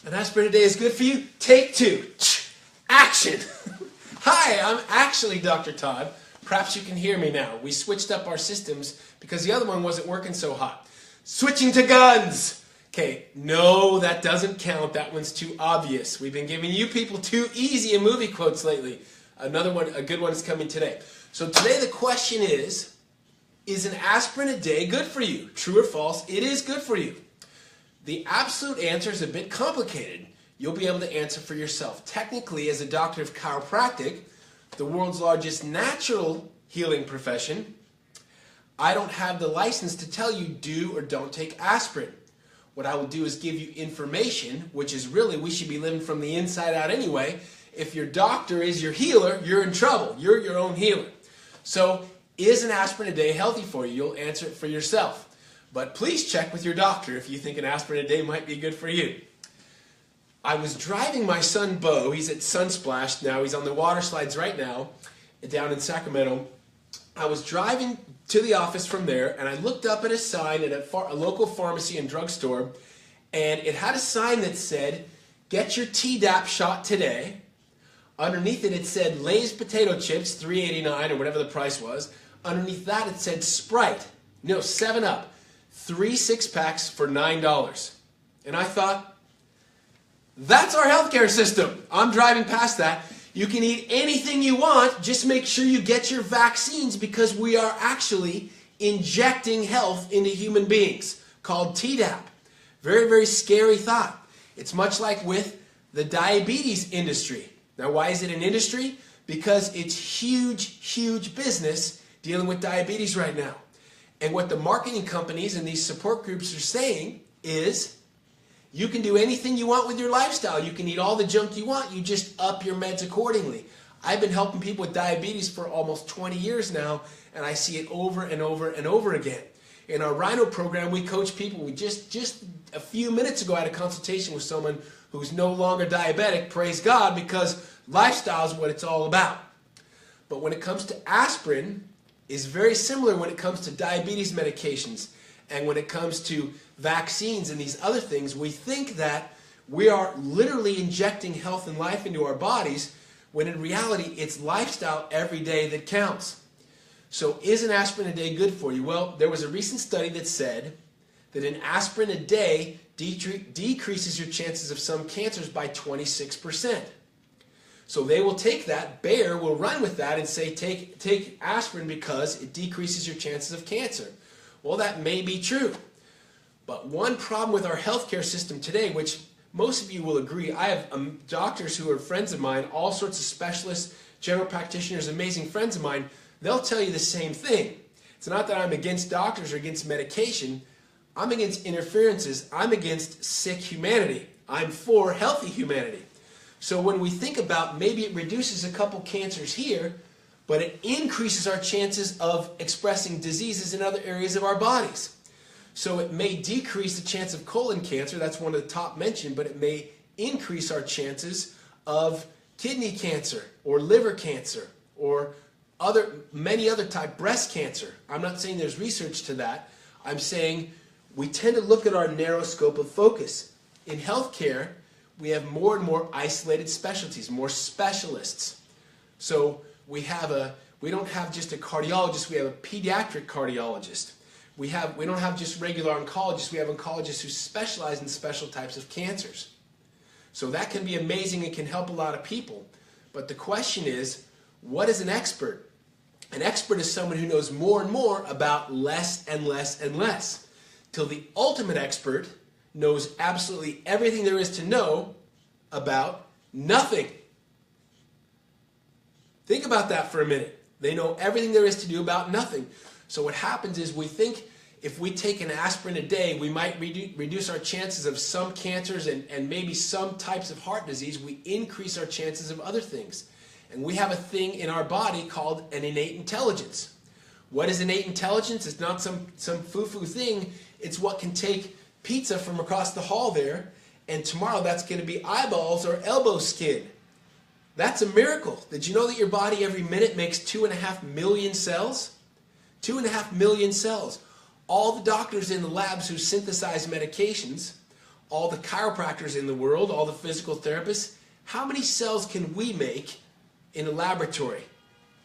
An aspirin a day is good for you? Take two. Action! Hi, I'm actually Dr. Todd. Perhaps you can hear me now. We switched up our systems because the other one wasn't working so hot. Switching to guns! Okay, no, that doesn't count. That one's too obvious. We've been giving you people too easy in movie quotes lately. Another one, a good one is coming today. So today the question is an aspirin a day good for you? True or false? It is good for you. The absolute answer is a bit complicated. You'll be able to answer for yourself. Technically, as a doctor of chiropractic, the world's largest natural healing profession, I don't have the license to tell you do or don't take aspirin. What I will do is give you information, which is really, we should be living from the inside out anyway. If your doctor is your healer, you're in trouble. You're your own healer. So, is an aspirin a day healthy for you? You'll answer it for yourself. But please check with your doctor if you think an aspirin a day might be good for you. I was driving my son Bo. He's at Sunsplash now. He's on the water slides right now down in Sacramento. I was driving to the office from there, and I looked up at a sign at a local pharmacy and drugstore, and it had a sign that said, "Get your Tdap shot today." Underneath it, it said Lay's potato chips, $3.89 or whatever the price was. Underneath that, it said Sprite, 7-Up, 3 6-packs for $9. And I thought, that's our healthcare system. I'm driving past that. You can eat anything you want, just make sure you get your vaccines because we are actually injecting health into human beings, called Tdap. Very, very scary thought. It's much like with the diabetes industry. Now, why is it an industry? Because it's huge, huge business dealing with diabetes right now. And what the marketing companies and these support groups are saying is, you can do anything you want with your lifestyle. You can eat all the junk you want. You just up your meds accordingly. I've been helping people with diabetes for almost 20 years now, and I see it over and over and over again. In our Rhino program, we coach people. We just a few minutes ago had a consultation with someone who's no longer diabetic, praise God, because lifestyle is what it's all about. But when it comes to aspirin, it's very similar when it comes to diabetes medications. And when it comes to vaccines and these other things, we think that we are literally injecting health and life into our bodies, when in reality, it's lifestyle every day that counts. So is an aspirin a day good for you? Well, there was a recent study that said that an aspirin a day decreases your chances of some cancers by 26%. So they will take that, Bayer will run with that and say take aspirin because it decreases your chances of cancer. Well, that may be true. But one problem with our healthcare system today, which most of you will agree, I have doctors who are friends of mine, all sorts of specialists, general practitioners, amazing friends of mine, they'll tell you the same thing. It's not that I'm against doctors or against medication. I'm against interferences. I'm against sick humanity. I'm for healthy humanity. So when we think about maybe it reduces a couple cancers here, but it increases our chances of expressing diseases in other areas of our bodies. So it may decrease the chance of colon cancer, that's one of the top mentioned, but it may increase our chances of kidney cancer or liver cancer or many other types, breast cancer. I'm not saying there's research to that. I'm saying we tend to look at our narrow scope of focus. In healthcare, we have more and more isolated specialties, more specialists. So we don't have just a cardiologist, we have a pediatric cardiologist. We don't have just regular oncologists, we have oncologists who specialize in special types of cancers. So that can be amazing and can help a lot of people. But the question is, what is an expert? An expert is someone who knows more and more about less and less and less, till the ultimate expert knows absolutely everything there is to know about nothing. Think about that for a minute. They know everything there is to do about nothing. So what happens is we think if we take an aspirin a day, we might reduce our chances of some cancers and maybe some types of heart disease. We increase our chances of other things. And we have a thing in our body called an innate intelligence. What is innate intelligence? It's not some foo-foo thing. It's what can take pizza from across the hall there, and tomorrow that's going to be eyeballs or elbow skin. That's a miracle. Did you know that your body every minute makes 2.5 million cells? 2.5 million cells. All the doctors in the labs who synthesize medications, all the chiropractors in the world, all the physical therapists, how many cells can we make in a laboratory?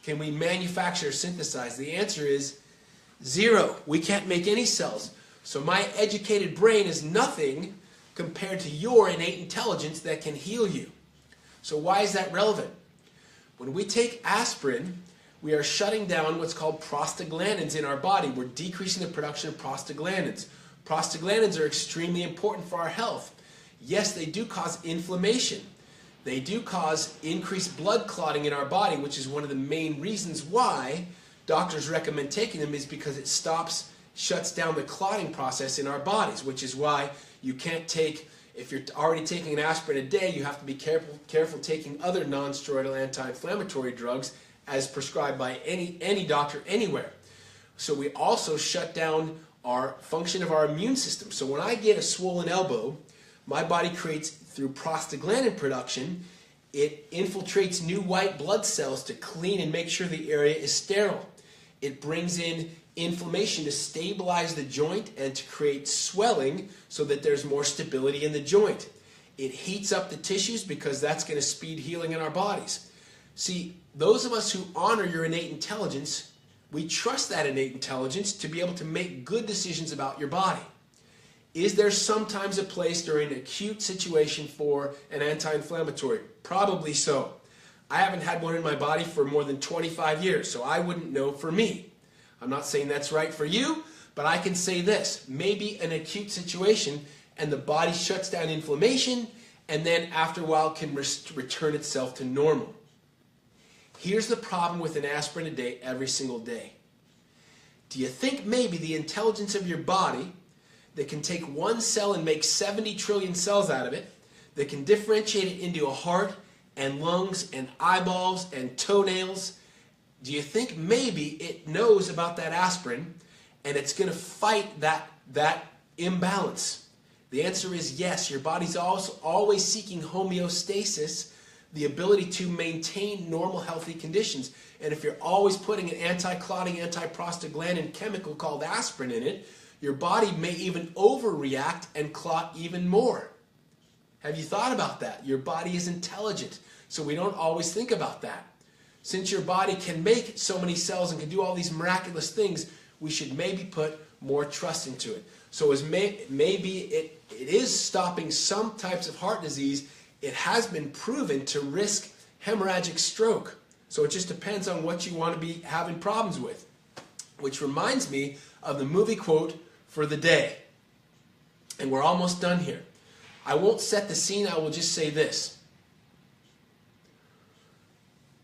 Can we manufacture or synthesize? The answer is 0. We can't make any cells. So my educated brain is nothing compared to your innate intelligence that can heal you. So why is that relevant? When we take aspirin, we are shutting down what's called prostaglandins in our body. We're decreasing the production of prostaglandins. Prostaglandins are extremely important for our health. Yes, they do cause inflammation. They do cause increased blood clotting in our body, which is one of the main reasons why doctors recommend taking them, is because it shuts down the clotting process in our bodies, which is why you can't take, if you're already taking an aspirin a day, you have to be careful taking other non-steroidal anti-inflammatory drugs as prescribed by any doctor anywhere. So we also shut down our function of our immune system. So when I get a swollen elbow, my body creates, through prostaglandin production, it infiltrates new white blood cells to clean and make sure the area is sterile. It brings in inflammation to stabilize the joint and to create swelling so that there's more stability in the joint. It heats up the tissues because that's going to speed healing in our bodies. See, those of us who honor your innate intelligence, we trust that innate intelligence to be able to make good decisions about your body. Is there sometimes a place during an acute situation for an anti-inflammatory? Probably so. I haven't had one in my body for more than 25 years, so I wouldn't know for me. I'm not saying that's right for you, but I can say this. Maybe an acute situation and the body shuts down inflammation and then after a while can return itself to normal. Here's the problem with an aspirin a day every single day. Do you think maybe the intelligence of your body that can take one cell and make 70 trillion cells out of it, that can differentiate it into a heart and lungs and eyeballs and toenails, do you think maybe it knows about that aspirin and it's going to fight that imbalance? The answer is yes. Your body's also always seeking homeostasis, the ability to maintain normal healthy conditions. And if you're always putting an anti-clotting, anti-prostaglandin chemical called aspirin in it, your body may even overreact and clot even more. Have you thought about that? Your body is intelligent, so we don't always think about that. Since your body can make so many cells and can do all these miraculous things, we should maybe put more trust into it. So as maybe it is stopping some types of heart disease, it has been proven to risk hemorrhagic stroke. So it just depends on what you want to be having problems with. Which reminds me of the movie quote for the day. And we're almost done here. I won't set the scene, I will just say this.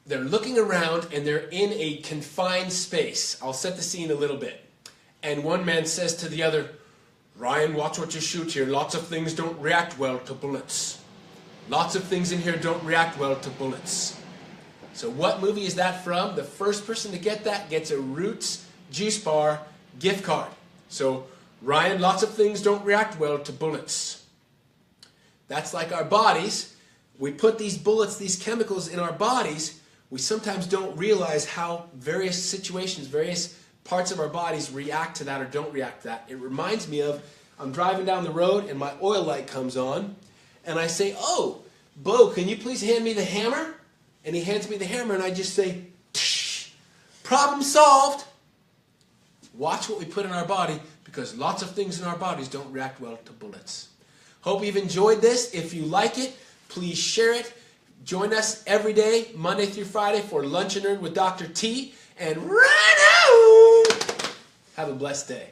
They're looking around and they're in a confined space. I'll set the scene a little bit. And one man says to the other, "Ryan, watch what you shoot here. Lots of things don't react well to bullets. Lots of things in here don't react well to bullets." So what movie is that from? The first person to get that gets a Roots Juice Bar gift card. So, Ryan, lots of things don't react well to bullets. That's like our bodies. We put these bullets, these chemicals in our bodies. We sometimes don't realize how various situations, various parts of our bodies react to that or don't react to that. It reminds me of, I'm driving down the road and my oil light comes on and I say, "Oh, Bo, can you please hand me the hammer?" And he hands me the hammer and I just say, "Tsh, problem solved." Watch what we put in our body because lots of things in our bodies don't react well to bullets. Hope you've enjoyed this. If you like it, please share it. Join us every day, Monday through Friday, for Lunch and Learn with Dr. T. And run out! Have a blessed day.